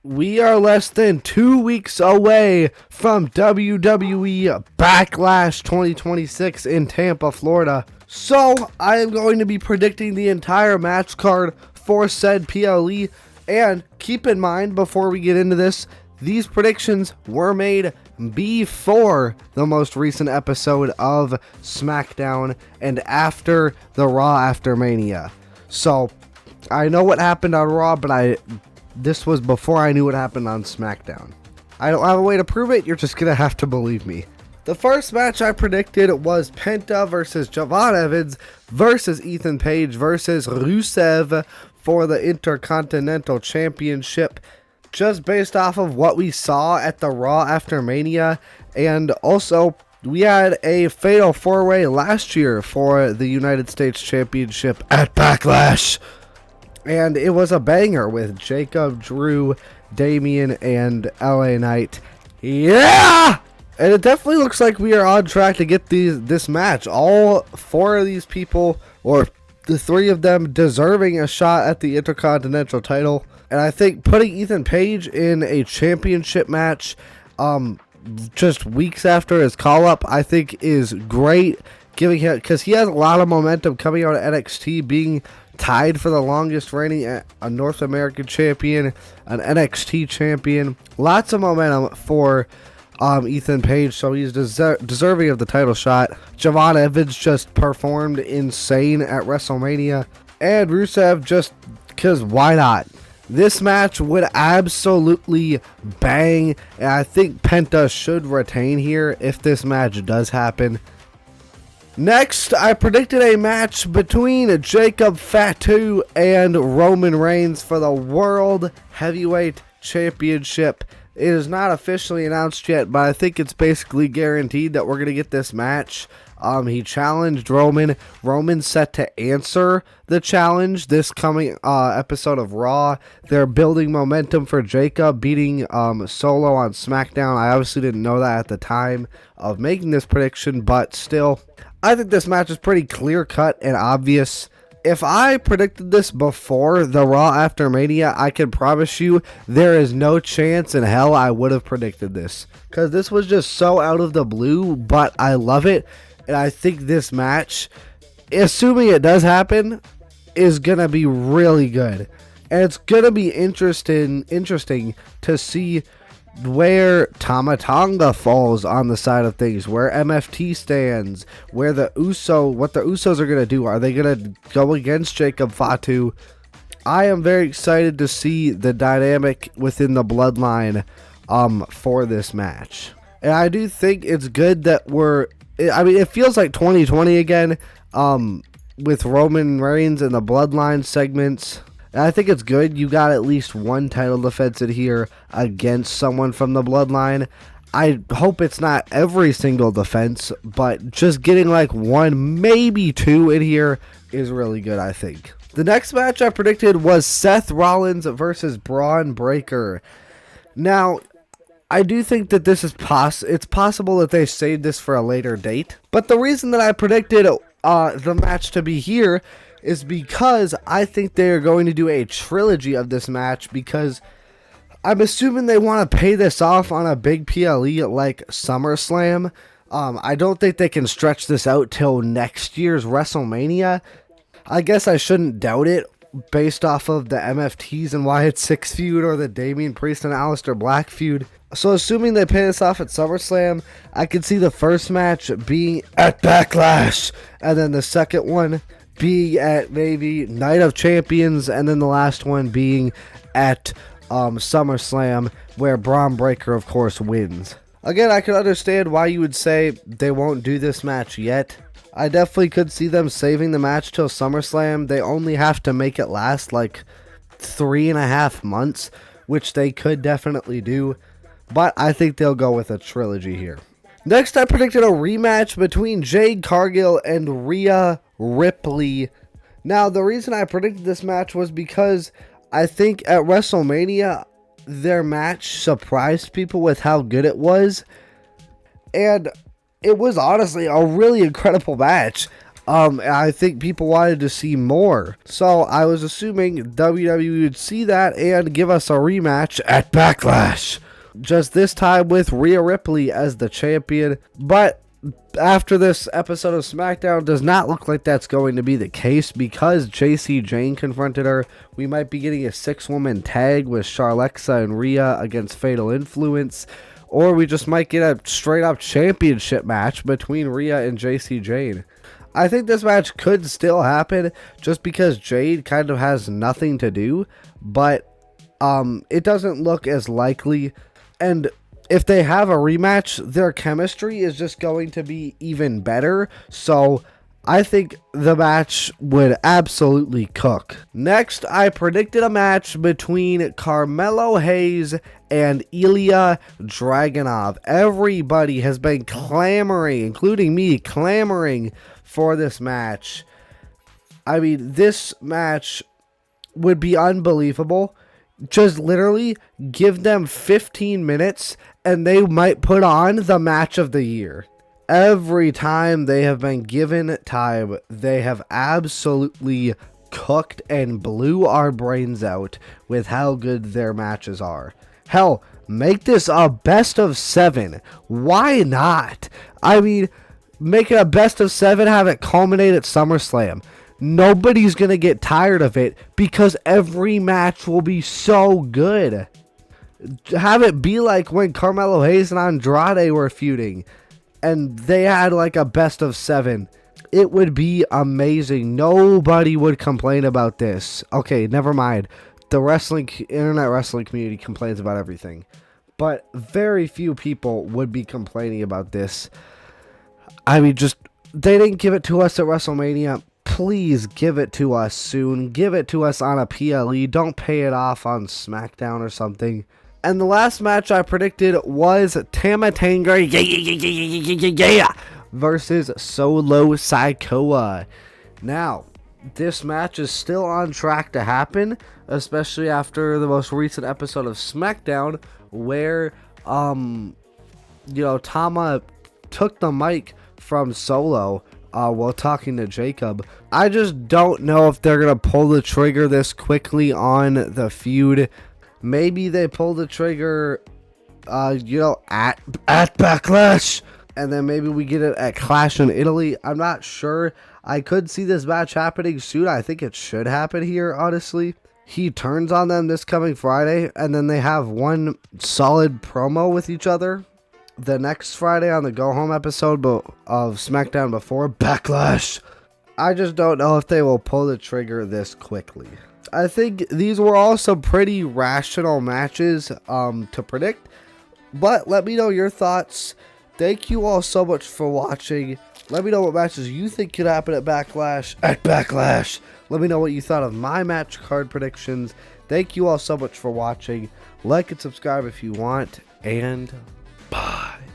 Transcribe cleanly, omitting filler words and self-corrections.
We are less than 2 weeks away from WWE Backlash 2026 in Tampa, Florida. So, I am going to be predicting the entire match card for said PLE. And keep in mind, before we get into this, these predictions were made before the most recent episode of SmackDown and after the Raw After Mania. So, I know what happened on Raw, but this was before I knew what happened on SmackDown. I don't have a way to prove it, you're just going to have to believe me. The first match I predicted was Penta versus Javon Evans versus Ethan Page versus Rusev for the Intercontinental Championship, just based off of what we saw at the Raw After Mania. And also, we had a Fatal 4-Way last year for the United States Championship at Backlash. And it was a banger with Jacob, Drew, Damian, and LA Knight. Yeah! And it definitely looks like we are on track to get this match. All four of these people, or the three of them, deserving a shot at the Intercontinental title. And I think putting Ethan Page in a championship match just weeks after his call-up, I think is great. Giving him, because he has a lot of momentum coming out of NXT, being tied for the longest reigning a North American champion, an NXT champion. Lots of momentum for Ethan Page, so he's deserving of the title shot. Javon Evans just performed insane at WrestleMania, and Rusev just because why not? This match would absolutely bang, and I think Penta should retain here if this match does happen. Next, I predicted a match between Jacob Fatu and Roman Reigns for the World Heavyweight Championship. It is not officially announced yet, but I think it's basically guaranteed that we're going to get this match. He challenged Roman. Roman's set to answer the challenge this coming episode of Raw. They're building momentum for Jacob beating Solo on SmackDown. I obviously didn't know that at the time of making this prediction, but still, I think this match is pretty clear-cut and obvious. If I predicted this before the Raw After Mania, I can promise you there is no chance in hell I would have predicted this. Because this was just so out of the blue, but I love it. And I think this match, assuming it does happen, is going to be really good. And it's going to be interesting to see where Tama Tonga falls on the side of things, where MFT stands, where what the Usos are going to do. Are they going to go against Jacob Fatu? I am very excited to see the dynamic within the bloodline for this match. And I do think it's good that it feels like 2020 again with Roman Reigns and the bloodline segments. And I think it's good you got at least one title defense in here against someone from the bloodline. I hope it's not every single defense, but just getting like one, maybe two in here is really good, I think. The next match I predicted was Seth Rollins versus Braun Breaker. Now, I do think that this is it's possible that they saved this for a later date. But the reason that I predicted the match to be here is because I think they are going to do a trilogy of this match, because I'm assuming they want to pay this off on a big PLE like SummerSlam. I don't think they can stretch this out till next year's WrestleMania. I guess I shouldn't doubt it based off of the MFTs and Wyatt Six feud or the Damian Priest and Aleister Black feud. So assuming they pay this off at SummerSlam, I could see the first match being at Backlash, and then the second one being at maybe Night of Champions, and then the last one being at SummerSlam, where Braun Breaker, of course, wins. Again, I could understand why you would say they won't do this match yet. I definitely could see them saving the match till SummerSlam. They only have to make it last like 3.5 months, which they could definitely do. But I think they'll go with a trilogy here. Next, I predicted a rematch between Jade Cargill and Rhea Ripley. Now, the reason I predicted this match was because I think at WrestleMania, their match surprised people with how good it was. And it was honestly a really incredible match. I think people wanted to see more. So I was assuming WWE would see that and give us a rematch at Backlash. Just this time with Rhea Ripley as the champion. But after this episode of SmackDown, does not look like that's going to be the case because JC Jane confronted her. We might be getting a 6-woman tag with Charlexa and Rhea against Fatal Influence. Or we just might get a straight up championship match between Rhea and JC Jane. I think this match could still happen just because Jade kind of has nothing to do, but it doesn't look as likely. And if they have a rematch, their chemistry is just going to be even better. So I think the match would absolutely cook. Next, I predicted a match between Carmelo Hayes and Ilya Dragunov. Everybody has been clamoring, including me, clamoring for this match. I mean, this match would be unbelievable. Just literally give them 15 minutes and they might put on the match of the year. Every time they have been given time, they have absolutely cooked and blew our brains out with how good their matches are. Hell, make this a best of 7. Why not? I mean, make it a best of 7, have it culminate at SummerSlam. Nobody's going to get tired of it because every match will be so good. Have it be like when Carmelo Hayes and Andrade were feuding and they had like a best of 7. It would be amazing. Nobody would complain about this. Okay, never mind. The internet wrestling community complains about everything, but very few people would be complaining about this. I mean, they didn't give it to us at WrestleMania. Please give it to us soon. Give it to us on a PLE. Don't pay it off on SmackDown or something. And the last match I predicted was Tama Tonga versus Solo Sikoa. Now, this match is still on track to happen, especially after the most recent episode of SmackDown where, Tama took the mic from Solo while talking to Jacob. I just don't know if they're going to pull the trigger this quickly on the feud. Maybe they pull the trigger, at Backlash. And then maybe we get it at Clash in Italy. I'm not sure. I could see this match happening soon. I think it should happen here, honestly. He turns on them this coming Friday. And then they have one solid promo with each other the next Friday on the Go Home episode of SmackDown before Backlash. I just don't know if they will pull the trigger this quickly. I think these were all some pretty rational matches to predict. But let me know your thoughts. Thank you all so much for watching. Let me know what matches you think could happen at Backlash. Let me know what you thought of my match card predictions. Thank you all so much for watching. Like and subscribe if you want. And